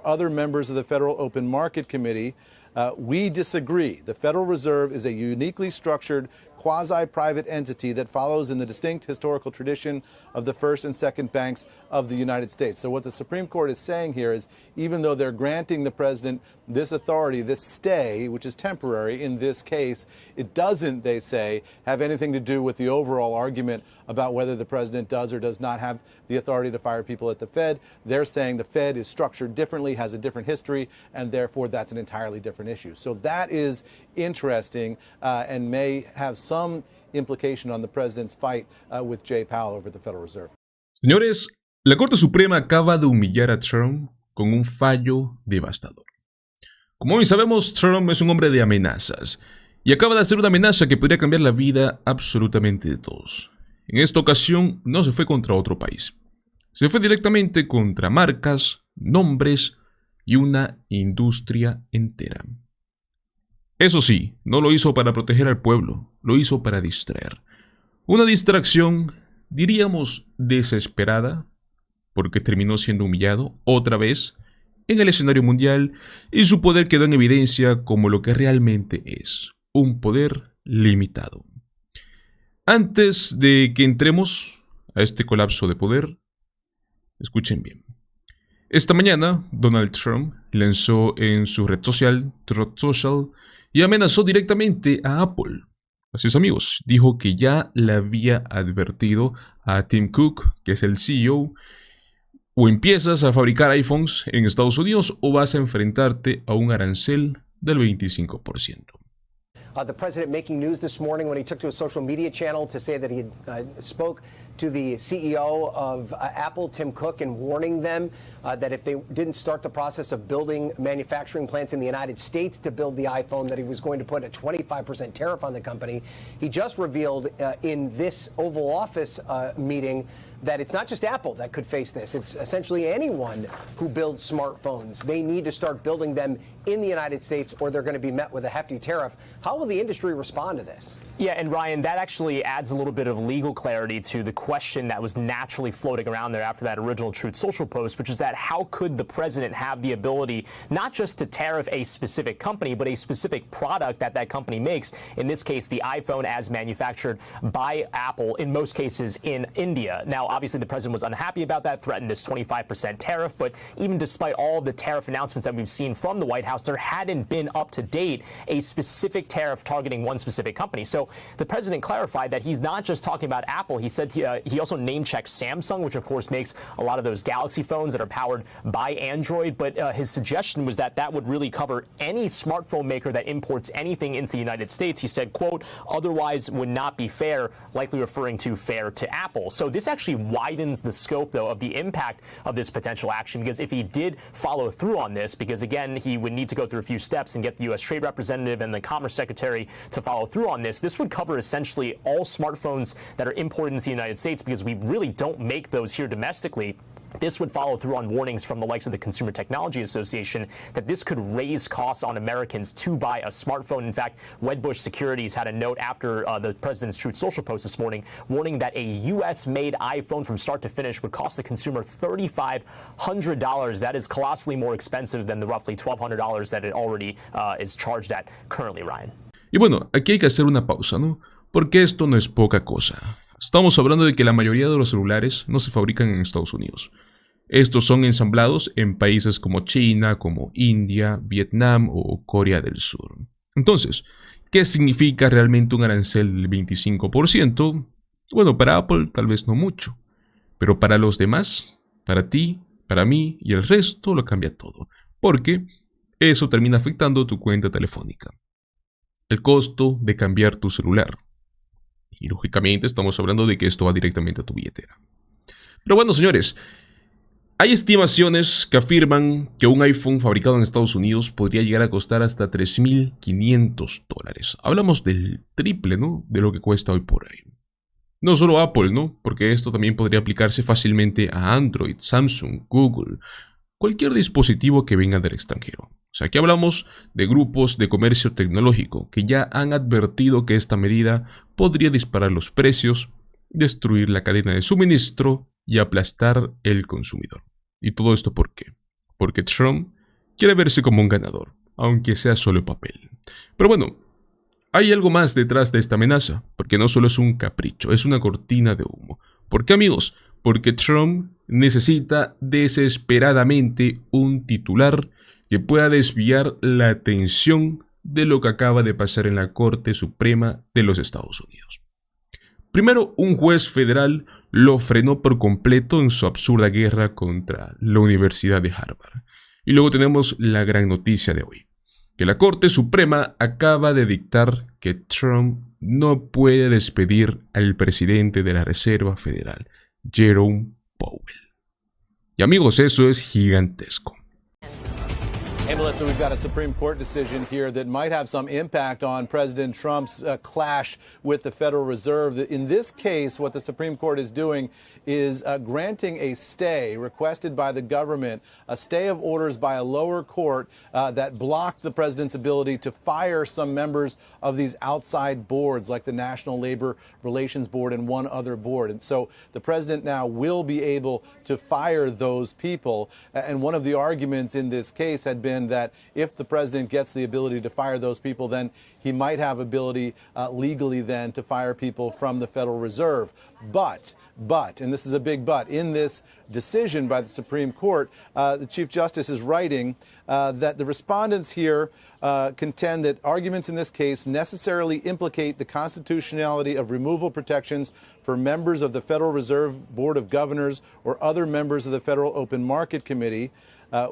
Other members of the Federal Open Market Committee, we disagree. The Federal Reserve is a uniquely structured quasi-private entity that follows in the distinct historical tradition of the first and second banks of the United States. So what the Supreme Court is saying here is, even though they're granting the president this authority, this stay, which is temporary in this case, it doesn't, they say, have anything to do with the overall argument about whether the president does or does not have the authority to fire people at the Fed. They're saying the Fed is structured differently, has a different history, and therefore that's an entirely different issue. So that is interesting and may have some implication on the president's fight with Jay Powell over the Federal Reserve. Señores, la Corte Suprema acaba de humillar a Trump con un fallo devastador. Como hoy sabemos, Trump es un hombre de amenazas y acaba de hacer una amenaza que podría cambiar la vida absolutamente de todos. En esta ocasión no se fue contra otro país, se fue directamente contra marcas, nombres y una industria entera. Eso sí, no lo hizo para proteger al pueblo, lo hizo para distraer. Una distracción, diríamos, desesperada, porque terminó siendo humillado otra vez en el escenario mundial y su poder quedó en evidencia como lo que realmente es, un poder limitado. Antes de que entremos a este colapso de poder, escuchen bien. Esta mañana, Donald Trump lanzó en su red social, Truth Social, y amenazó directamente a Apple. Así es, amigos, dijo que ya le había advertido a Tim Cook, que es el CEO, o empiezas a fabricar iPhones en Estados Unidos o vas a enfrentarte a un arancel del 25%. The president making news this morning when he took to a social media channel to say that he spoke to the CEO of Apple, Tim Cook, and warning them that if they didn't start the process of building manufacturing plants in the United States to build the iPhone, that he was going to put a 25% tariff on the company. He just revealed in this Oval Office meeting that it's not just Apple that could face this. It's essentially anyone who builds smartphones. They need to start building them in the United States or they're going to be met with a hefty tariff. How will the industry respond to this? Yeah, and Ryan, that actually adds a little bit of legal clarity to the question that was naturally floating around there after that original Truth Social post, which is that how could the president have the ability not just to tariff a specific company, but a specific product that that company makes, in this case, the iPhone as manufactured by Apple, in most cases in India. Now, obviously, the president was unhappy about that, threatened this 25% tariff, but even despite all of the tariff announcements that we've seen from the White House, there hadn't been up to date a specific tariff targeting one specific company. So the president clarified that he's not just talking about Apple. He said he also name-checked Samsung, which of course makes a lot of those Galaxy phones that are powered by Android. But his suggestion was that that would really cover any smartphone maker that imports anything into the United States. He said, quote, otherwise would not be fair, likely referring to fair to Apple. So this actually widens the scope, though, of the impact of this potential action, because if he did follow through on this, because again, he would need to go through a few steps and get the U.S. Trade Representative and the Commerce Secretary to follow through on this, this would cover essentially all smartphones that are imported into the United States, because we really don't make those here domestically. This would follow through on warnings from the likes of the Consumer Technology Association that this could raise costs on Americans to buy a smartphone. In fact, Wedbush Securities had a note after the president's Truth Social post this morning warning that a U.S.-made iPhone from start to finish would cost the consumer $3,500. That is colossally more expensive than the roughly $1,200 that it already is charged at currently, Ryan. Y bueno, aquí hay que hacer una pausa, ¿no? Porque esto no es poca cosa. Estamos hablando de que la mayoría de los celulares no se fabrican en Estados Unidos. Estos son ensamblados en países como China, como India, Vietnam o Corea del Sur. Entonces, ¿qué significa realmente un arancel del 25%? Bueno, para Apple tal vez no mucho, pero para los demás, para ti, para mí y el resto lo cambia todo, porque eso termina afectando tu cuenta telefónica. El costo de cambiar tu celular. Y lógicamente estamos hablando de que esto va directamente a tu billetera. Pero bueno, señores, hay estimaciones que afirman que un iPhone fabricado en Estados Unidos podría llegar a costar hasta $3,500. Hablamos del triple, ¿no? De lo que cuesta hoy por ahí. No solo Apple, ¿no? Porque esto también podría aplicarse fácilmente a Android, Samsung, Google, cualquier dispositivo que venga del extranjero. O sea, aquí hablamos de grupos de comercio tecnológico que ya han advertido que esta medida podría disparar los precios, destruir la cadena de suministro y aplastar el consumidor. ¿Y todo esto por qué? porque Trump quiere verse como un ganador, aunque sea solo papel. Pero bueno, hay algo más detrás de esta amenaza, porque no solo es un capricho, es una cortina de humo. ¿Por qué, amigos? Porque Trump necesita desesperadamente un titular que pueda desviar la atención de lo que acaba de pasar en la Corte Suprema de los Estados Unidos. Primero, un juez federal lo frenó por completo en su absurda guerra contra la Universidad de Harvard. Y luego tenemos la gran noticia de hoy, que la Corte Suprema acaba de dictar que Trump no puede despedir al presidente de la Reserva Federal, Jerome Powell. Y amigos, eso es gigantesco. Hey, Melissa, we've got a Supreme Court decision here that might have some impact on President Trump's clash with the Federal Reserve. In this case, what the Supreme Court is doing is granting a stay requested by the government, a stay of orders by a lower court that blocked the president's ability to fire some members of these outside boards, like the National Labor Relations Board and one other board. And so the president now will be able to fire those people. And one of the arguments in this case had been that if the president gets the ability to fire those people, then he might have ability legally then to fire people from the Federal Reserve. But, and this is a big but, in this decision by the Supreme Court, the Chief Justice is writing that the respondents here contend that arguments in this case necessarily implicate the constitutionality of removal protections for members of the Federal Reserve Board of Governors or other members of the Federal Open Market Committee.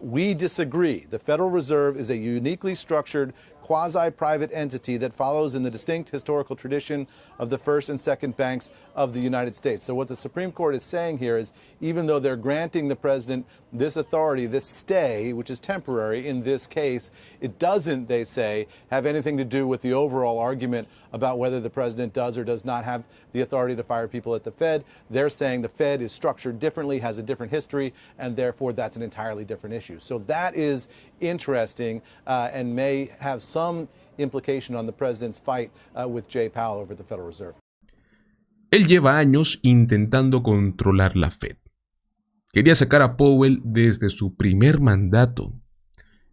We disagree. The Federal Reserve is a uniquely structured quasi-private entity that follows in the distinct historical tradition of the first and second banks of the United States. So what the Supreme Court is saying here is, even though they're granting the president this authority, this stay, which is temporary in this case, it doesn't, they say, have anything to do with the overall argument about whether the president does or does not have the authority to fire people at the Fed. They're saying the Fed is structured differently, has a different history, and therefore that's an entirely different issue. So that is interesting and may have some implication on the president's fight with Jay Powell over the Federal Reserve. Él lleva años intentando controlar la Fed. Quería sacar a Powell desde su primer mandato.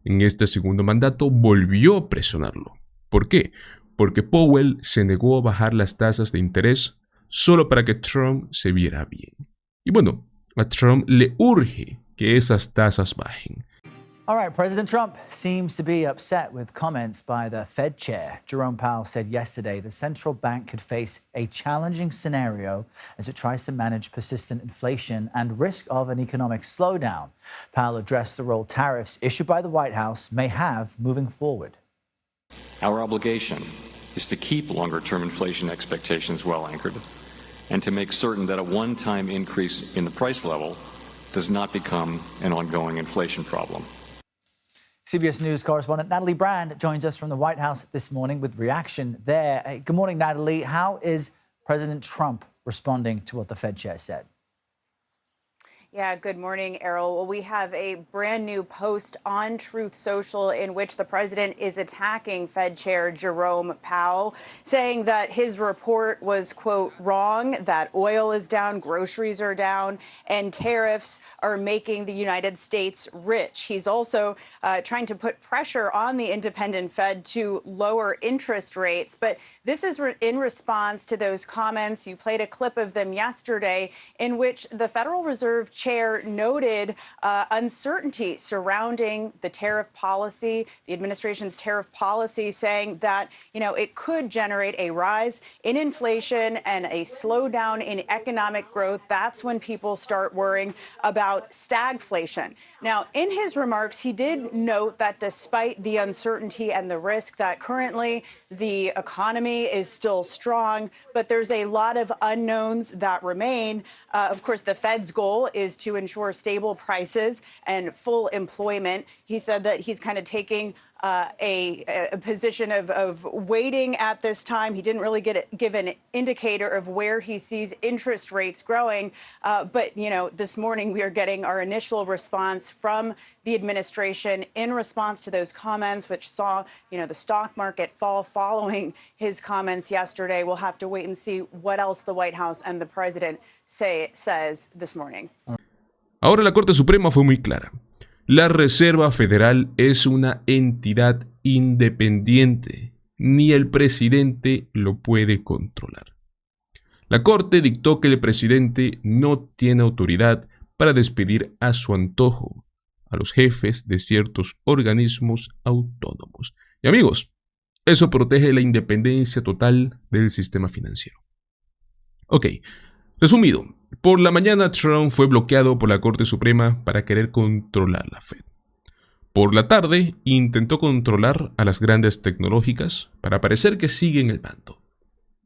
En este segundo mandato volvió a presionarlo. ¿Por qué? Porque Powell se negó a bajar las tasas de interés solo para que Trump se viera bien. Y bueno, a Trump le urge que esas tasas bajen. All right, President Trump seems to be upset with comments by the Fed chair. Jerome Powell said yesterday the central bank could face a challenging scenario as it tries to manage persistent inflation and risk of an economic slowdown. Powell addressed the role tariffs issued by the White House may have moving forward. Our obligation is to keep longer-term inflation expectations well anchored and to make certain that a one-time increase in the price level does not become an ongoing inflation problem. CBS News correspondent Natalie Brand joins us from the White House this morning with reaction there. Hey, good morning, Natalie. How is President Trump responding to what the Fed chair said? Yeah, good morning, Errol. Well, we have a brand new post on Truth Social in which the president is attacking Fed Chair Jerome Powell, saying that his report was, quote, wrong, that oil is down, groceries are down, and tariffs are making the United States rich. He's also trying to put pressure on the independent Fed to lower interest rates. But this is in response to those comments. You played a clip of them yesterday in which the Federal Reserve chair noted uncertainty surrounding the tariff policy, the administration's tariff policy, saying that, you know, it could generate a rise in inflation and a slowdown in economic growth. That's when people start worrying about stagflation. Now, in his remarks, he did note that despite the uncertainty and the risk that currently the economy is still strong, but there's a lot of unknowns that remain. Of course, the Fed's goal is to ensure stable prices and full employment. He said that he's kind of taking a position of waiting at this time. He didn't really give an indicator of where he sees interest rates growing. But, you know, this morning we are getting our initial response from the administration in response to those comments, which saw, you know, the stock market fall following his comments yesterday. We'll have to wait and see what else the White House and the president says this morning. Ahora la Corte Suprema fue muy clara. La Reserva Federal es una entidad independiente, ni el presidente lo puede controlar. La Corte dictó que el presidente no tiene autoridad para despedir a su antojo a los jefes de ciertos organismos autónomos. Y amigos, eso protege la independencia total del sistema financiero. Ok, resumido, por la mañana Trump fue bloqueado por la Corte Suprema para querer controlar la Fed. Por la tarde intentó controlar a las grandes tecnológicas para parecer que siguen el mando.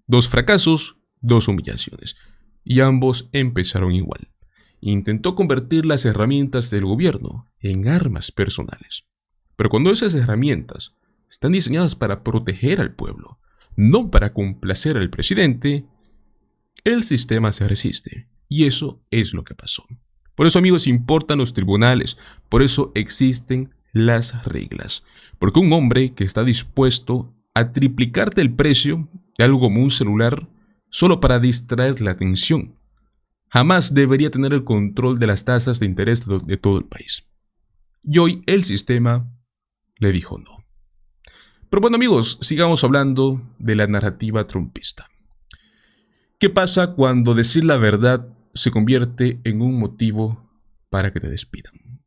2 fracasos, 2 humillaciones, y ambos empezaron igual. Intentó convertir las herramientas del gobierno en armas personales. Pero cuando esas herramientas están diseñadas para proteger al pueblo, no para complacer al presidente, el sistema se resiste. Y eso es lo que pasó. Por eso, amigos, importan los tribunales. Por eso existen las reglas. Porque un hombre que está dispuesto a triplicarte el precio de algo como un celular solo para distraer la atención, jamás debería tener el control de las tasas de interés de todo el país. Y hoy el sistema le dijo no. Pero bueno, amigos, sigamos hablando de la narrativa trumpista. ¿Qué pasa cuando decir la verdad se convierte en un motivo para que te despidan?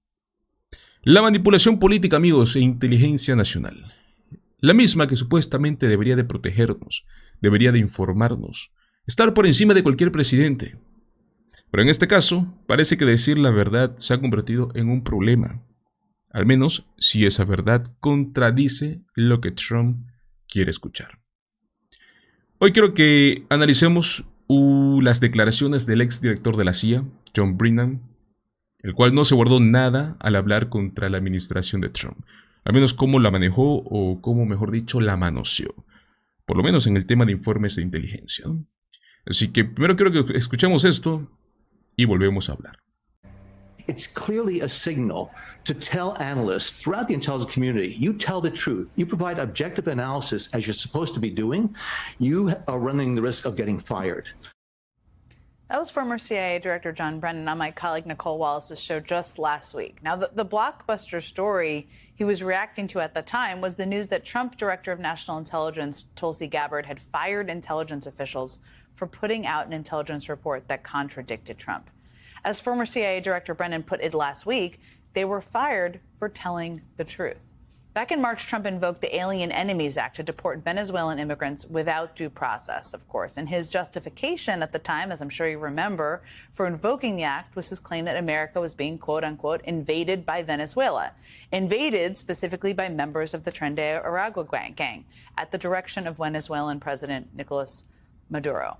La manipulación política, amigos, e inteligencia nacional. La misma que supuestamente debería de protegernos, debería de informarnos, estar por encima de cualquier presidente. Pero en este caso, parece que decir la verdad se ha convertido en un problema. Al menos si esa verdad contradice lo que Trump quiere escuchar. Hoy quiero que analicemos las declaraciones del exdirector de la CIA, John Brennan, el cual no se guardó nada al hablar contra la administración de Trump. Al menos cómo la manejó o cómo, mejor dicho, la manoseó. Por lo menos en el tema de informes de inteligencia. Así que primero quiero que escuchemos esto y volvemos a hablar. It's clearly a signal to tell analysts throughout the intelligence community, you tell the truth, you provide objective analysis as you're supposed to be doing, you are running the risk of getting fired. That was former CIA Director John Brennan on my colleague Nicole Wallace's show just last week. Now, the blockbuster story he was reacting to at the time was the news that Trump Director of National Intelligence Tulsi Gabbard had fired intelligence officials for putting out an intelligence report that contradicted Trump. As former CIA Director Brennan put it last week, they were fired for telling the truth. Back in March, Trump invoked the Alien Enemies Act to deport Venezuelan immigrants without due process, of course. And his justification at the time, as I'm sure you remember, for invoking the act was his claim that America was being, quote unquote, invaded by Venezuela. Invaded specifically by members of the Tren de Aragua gang at the direction of Venezuelan President Nicolas Maduro.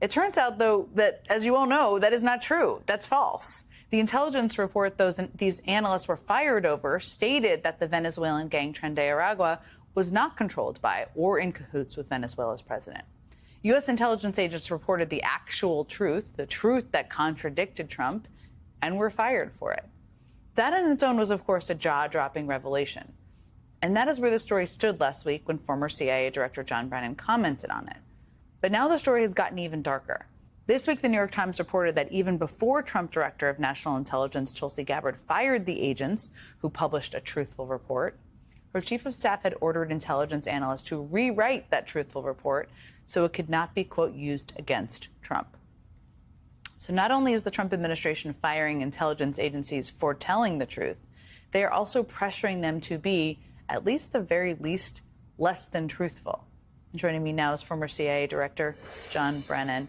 It turns out, though, that, as you all know, that is not true. That's false. The intelligence report these analysts were fired over stated that the Venezuelan gang Tren de Aragua was not controlled by or in cahoots with Venezuela's president. U.S. intelligence agents reported the actual truth, the truth that contradicted Trump, and were fired for it. That in its own was, of course, a jaw-dropping revelation. And that is where the story stood last week when former CIA Director John Brennan commented on it. But now the story has gotten even darker. This week, the New York Times reported that even before Trump Director of National Intelligence Tulsi Gabbard fired the agents who published a truthful report, her chief of staff had ordered intelligence analysts to rewrite that truthful report so it could not be, quote, used against Trump. So not only is the Trump administration firing intelligence agencies for telling the truth, they are also pressuring them to be, at least the very least, less than truthful. Joining me now is former CIA Director John Brennan.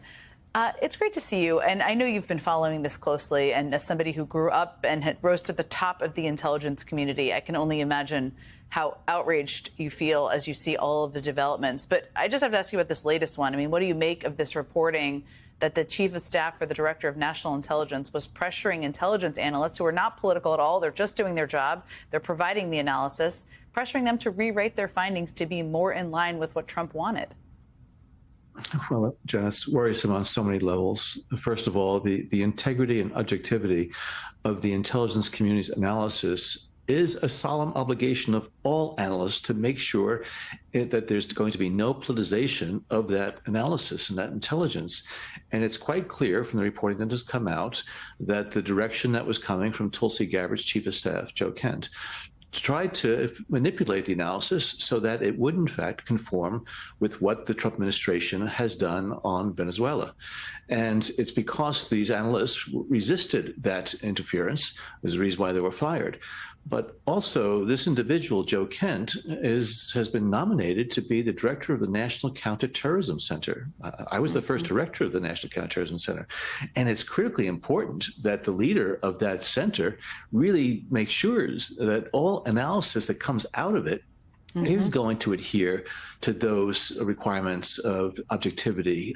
It's great to see you, and I know you've been following this closely, and as somebody who grew up and rose to the top of the intelligence community, I can only imagine how outraged you feel as you see all of the developments. But I just have to ask you about this latest one. I mean, what do you make of this reporting that the chief of staff for the Director of National Intelligence was pressuring intelligence analysts who are not political at all, they're just doing their job, they're providing the analysis, pressuring them to rewrite their findings to be more in line with what Trump wanted? Well, Jen, it's worrisome on so many levels. First of all, the integrity and objectivity of the intelligence community's analysis is a solemn obligation of all analysts to make sure that there's going to be no politicization of that analysis and that intelligence. And it's quite clear from the reporting that has come out that the direction that was coming from Tulsi Gabbard's chief of staff, Joe Kent, tried to manipulate the analysis so that it would in fact conform with what the Trump administration has done on Venezuela. And it's because these analysts resisted that interference is the reason why they were fired. But also, this individual, Joe Kent, has been nominated to be the director of the National Counterterrorism Center. I was the first director of the National Counterterrorism Center. And it's critically important that the leader of that center really makes sure that all analysis that comes out of it is going to adhere to those requirements of objectivity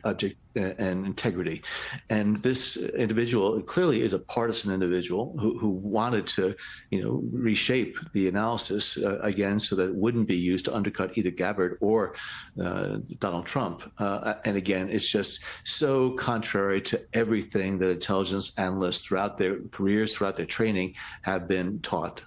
and integrity. And this individual clearly is a partisan individual who wanted to, reshape the analysis again so that it wouldn't be used to undercut either Gabbard or Donald Trump. And again, it's just so contrary to everything that intelligence analysts throughout their careers, throughout their training, have been taught.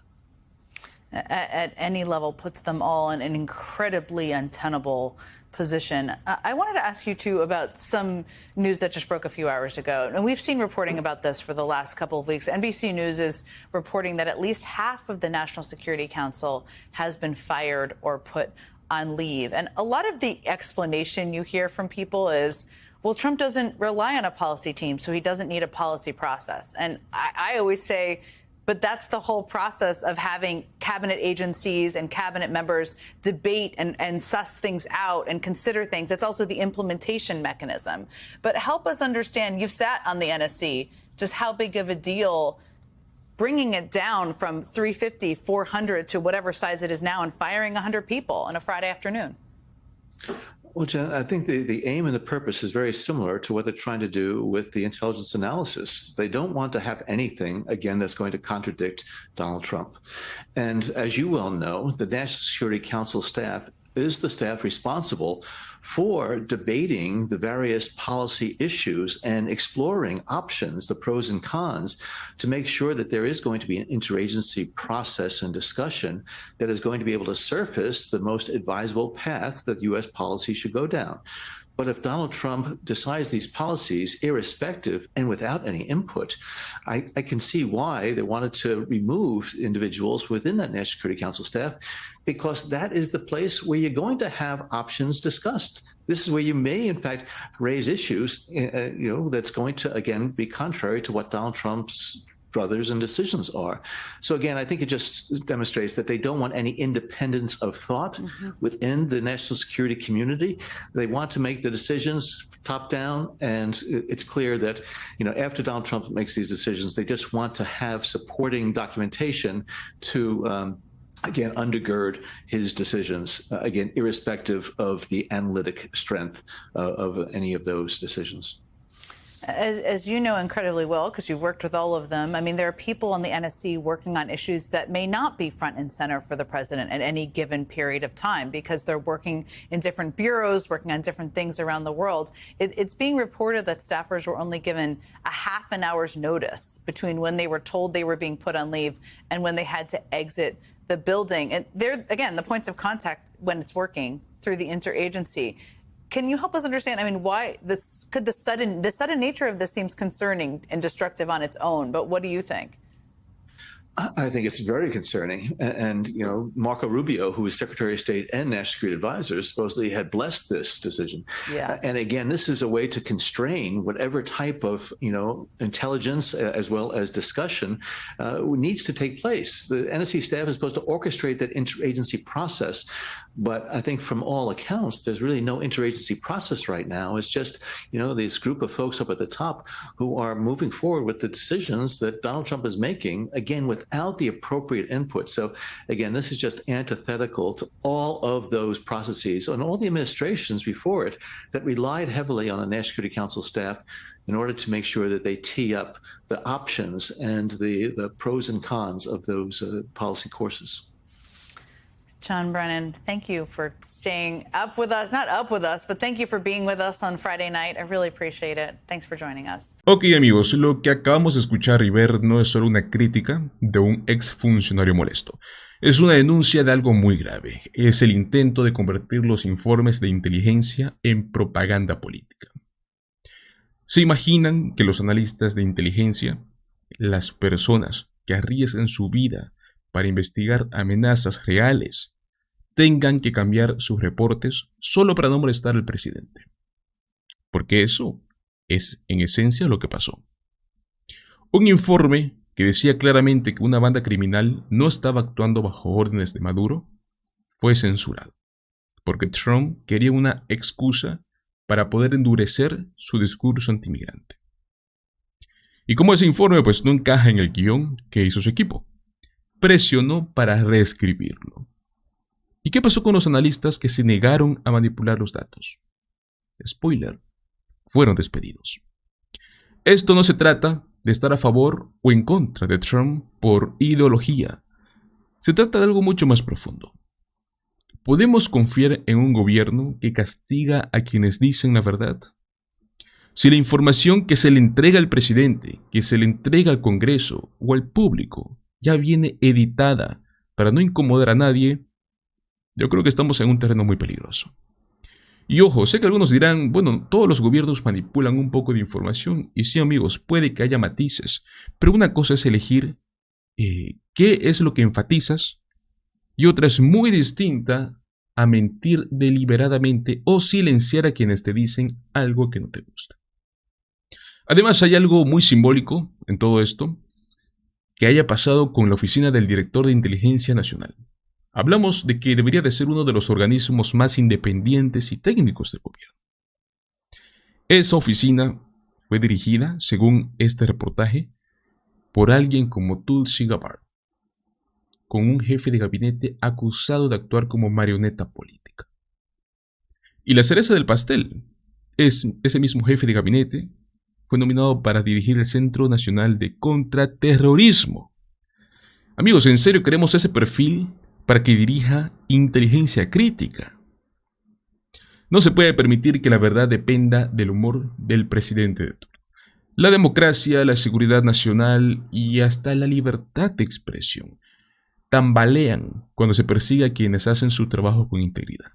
At any level, puts them all in an incredibly untenable position. I wanted to ask you, too, about some news that just broke a few hours ago. And we've seen reporting about this for the last couple of weeks. NBC News is reporting that at least half of the National Security Council has been fired or put on leave. And a lot of the explanation you hear from people is, well, Trump doesn't rely on a policy team, so he doesn't need a policy process. And I always say, but that's the whole process of having cabinet agencies and cabinet members debate and suss things out and consider things. It's also the implementation mechanism. But help us understand, you've sat on the NSC, just how big of a deal bringing it down from 350, 400 to whatever size it is now and firing 100 people on a Friday afternoon. Well, Jen, I think the aim and the purpose is very similar to what they're trying to do with the intelligence analysis. They don't want to have anything, again, that's going to contradict Donald Trump. And as you well know, the National Security Council staff is the staff responsible for debating the various policy issues and exploring options, the pros and cons, to make sure that there is going to be an interagency process and discussion that is going to be able to surface the most advisable path that U.S. policy should go down. But if Donald Trump decides these policies irrespective and without any input, I can see why they wanted to remove individuals within that National Security Council staff, because that is the place where you're going to have options discussed. This is where you may, in fact, raise issues, that's going to, again, be contrary to what Donald Trump's druthers and decisions are. So again, I think it just demonstrates that they don't want any independence of thought within the national security community. They want to make the decisions top down, and it's clear that, after Donald Trump makes these decisions, they just want to have supporting documentation to again, undergird his decisions, again, irrespective of the analytic strength of any of those decisions. As you know incredibly well, because you've worked with all of them, I mean, there are people on the NSC working on issues that may not be front and center for the president at any given period of time because they're working in different bureaus, working on different things around the world. It's being reported that staffers were only given a half an hour's notice between when they were told they were being put on leave and when they had to exit the building. And there, again, the points of contact when it's working through the interagency. Can you help us understand, why this could the sudden nature of this seems concerning and destructive on its own, but what do you think? I think it's very concerning. And, Marco Rubio, who is Secretary of State and National Security Advisor, supposedly had blessed this decision. Yeah. And again, this is a way to constrain whatever type of, intelligence as well as discussion needs to take place. The NSC staff is supposed to orchestrate that interagency process. But I think from all accounts, there's really no interagency process right now. It's just, this group of folks up at the top who are moving forward with the decisions that Donald Trump is making, again, without the appropriate input. So, again, this is just antithetical to all of those processes and all the administrations before it that relied heavily on the National Security Council staff in order to make sure that they tee up the options and the pros and cons of those policy courses. John Brennan, thank you for staying up with us. Not up with us, but thank you for being with us on Friday night. I really appreciate it. Thanks for joining us. Ok amigos, lo que acabamos de escuchar y ver no es solo una crítica de un exfuncionario molesto. Es una denuncia de algo muy grave. Es el intento de convertir los informes de inteligencia en propaganda política. ¿Se imaginan que los analistas de inteligencia, las personas que arriesgan su vida para investigar amenazas reales, tengan que cambiar sus reportes solo para no molestar al presidente? Porque eso es en esencia lo que pasó. Un informe que decía claramente que una banda criminal no estaba actuando bajo órdenes de Maduro fue censurado, porque Trump quería una excusa para poder endurecer su discurso antimigrante. Y como ese informe pues no encaja en el guión que hizo su equipo, presionó para reescribirlo. ¿Y qué pasó con los analistas que se negaron a manipular los datos? Spoiler, fueron despedidos. Esto no se trata de estar a favor o en contra de Trump por ideología. Se trata de algo mucho más profundo. ¿Podemos confiar en un gobierno que castiga a quienes dicen la verdad? Si la información que se le entrega al presidente, que se le entrega al Congreso o al público, ya viene editada para no incomodar a nadie, yo creo que estamos en un terreno muy peligroso. Y ojo, sé que algunos dirán, bueno, todos los gobiernos manipulan un poco de información, y sí amigos, puede que haya matices, pero una cosa es elegir qué es lo que enfatizas, y otra es muy distinta a mentir deliberadamente o silenciar a quienes te dicen algo que no te gusta. Además, hay algo muy simbólico en todo esto que haya pasado con la Oficina del Director de Inteligencia Nacional. Hablamos de que debería de ser uno de los organismos más independientes y técnicos del gobierno. Esa oficina fue dirigida, según este reportaje, por alguien como Tulsi Gabbard, con un jefe de gabinete acusado de actuar como marioneta política. Y la cereza del pastel es ese mismo jefe de gabinete fue nominado para dirigir el Centro Nacional de Contraterrorismo. Amigos, ¿en serio queremos ese perfil para que dirija inteligencia crítica? No se puede permitir que la verdad dependa del humor del presidente de turno. La democracia, la seguridad nacional y hasta la libertad de expresión tambalean cuando se persigue a quienes hacen su trabajo con integridad.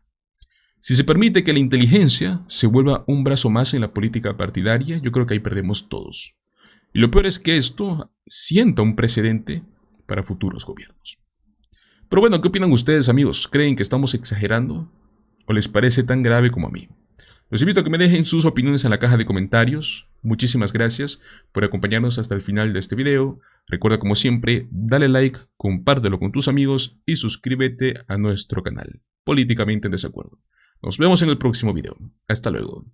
Si se permite que la inteligencia se vuelva un brazo más en la política partidaria, yo creo que ahí perdemos todos. Y lo peor es que esto sienta un precedente para futuros gobiernos. Pero bueno, ¿qué opinan ustedes, amigos? ¿Creen que estamos exagerando? ¿O les parece tan grave como a mí? Los invito a que me dejen sus opiniones en la caja de comentarios. Muchísimas gracias por acompañarnos hasta el final de este video. Recuerda, como siempre, dale like, compártelo con tus amigos y suscríbete a nuestro canal Políticamente en Desacuerdo. Nos vemos en el próximo video. Hasta luego.